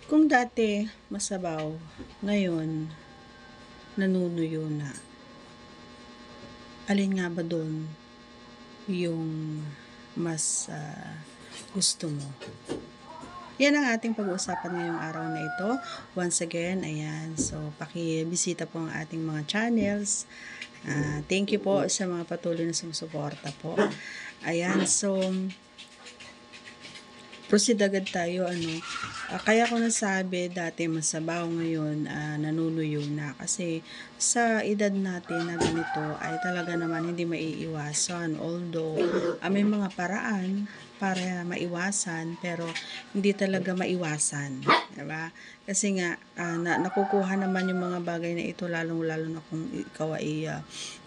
Kung dati masabaw, ngayon nanunuyo na. Alin nga ba doon yung mas gusto mo? Yan ang ating pag-uusapan ngayong araw na ito. Once again, ayan, so pakibisita po ang ating mga channels. Thank you po sa mga patuloy na sumusuporta po. Ayan, so proceed agad tayo, kaya ko nasabi dati masabaw, ngayon nanunuyo na, kasi sa edad natin na ganito ay talaga naman hindi maiiwasan, although may mga paraan para maiwasan, pero hindi talaga maiwasan, diba? Kasi nga nakukuha naman yung mga bagay na ito, lalong-lalo na kung ikaw ay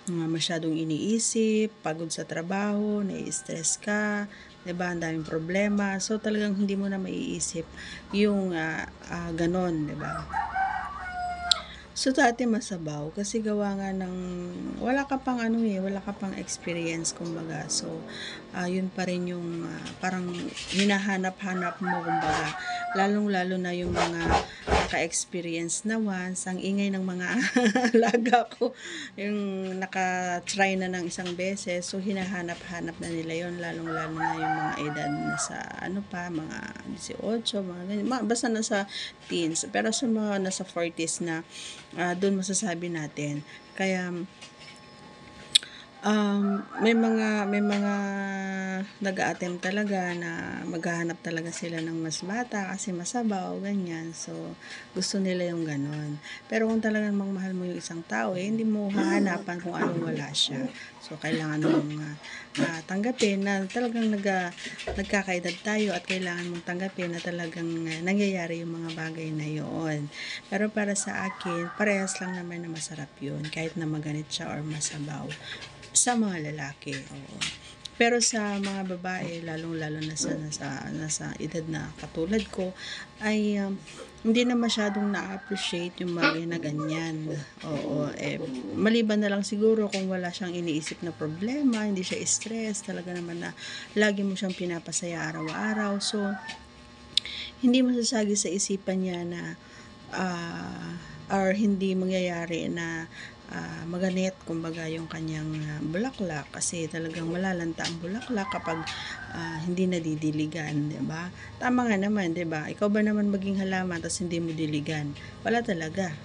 masyadong iniisip, pagod sa trabaho, nai-stress ka, diba, ang daming problema, so talagang hindi mo na maiisip yung ganon, diba? So dati masabaw kasi gawa nga ng wala ka pang wala ka pang experience, kumbaga, so yun pa rin yung parang hinahanap-hanap mo, kumbaga, lalong-lalo na yung mga naka-experience na once, ang ingay ng mga alaga ko, yung naka-try na ng isang beses, so hinahanap-hanap na nila yon, lalong-lalo na yung mga edad na sa mga 18, mga ganyan, basta nasa teens, pero sa mga nasa 40s na, doon masasabi natin. Kaya may mga nag-a-attempt talaga na maghahanap talaga sila ng mas bata kasi masabaw, ganyan. So gusto nila yung ganon. Pero kung talagang mahal mo yung isang tao, hindi mo hahanapan kung anong wala siya. So kailangan mong tanggapin na talagang nagkakaedad tayo, at kailangan mong tanggapin na talagang nangyayari yung mga bagay na yun. Pero para sa akin, parehas lang naman na masarap yun, kahit na maganit siya or masabaw sa mga lalaki. Oo. Pero sa mga babae, lalong-lalo na nasa edad na katulad ko, ay hindi na masyadong na-appreciate yung bagay na ganyan. Oo, maliban na lang siguro kung wala siyang iniisip na problema, hindi siya stress, talaga naman na lagi mo siyang pinapasaya araw-araw. So, hindi masasagi sa isipan niya na or hindi mangyayari na maganit, kumbaga, yung kanyang bulaklak, kasi talagang malalanta ang bulaklak kapag hindi nadidiligan, 'di ba? Tama nga naman, 'di ba? Ikaw ba naman maging halaman tapos hindi mo diligan? Wala talaga.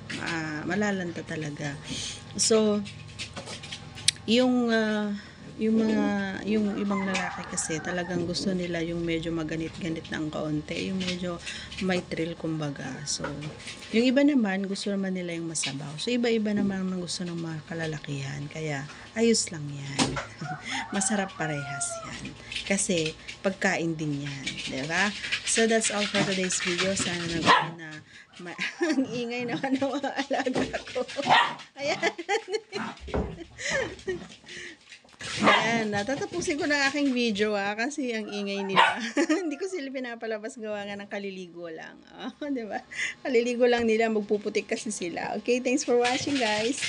Malalanta talaga. So, yung ibang lalaki kasi talagang gusto nila yung medyo maganit-ganit ng kaunti, yung medyo may thrill, kumbaga. So yung iba naman gusto naman nila yung masabaw. So iba-iba naman ang gusto ng mga kalalakihan, kaya ayos lang yan. Masarap parehas yan kasi pagkain din yan, diba? So that's all for today's video. Sana naman na ang ingay naman ng mga alaga ko. Ayan. Ayan, tatapusin ko na aking video kasi ang ingay nila. Hindi ko sila pinapalabas, gawa nga ng kaliligo lang. Diba? Kaliligo lang nila, magpuputik kasi sila. Okay, thanks for watching, guys.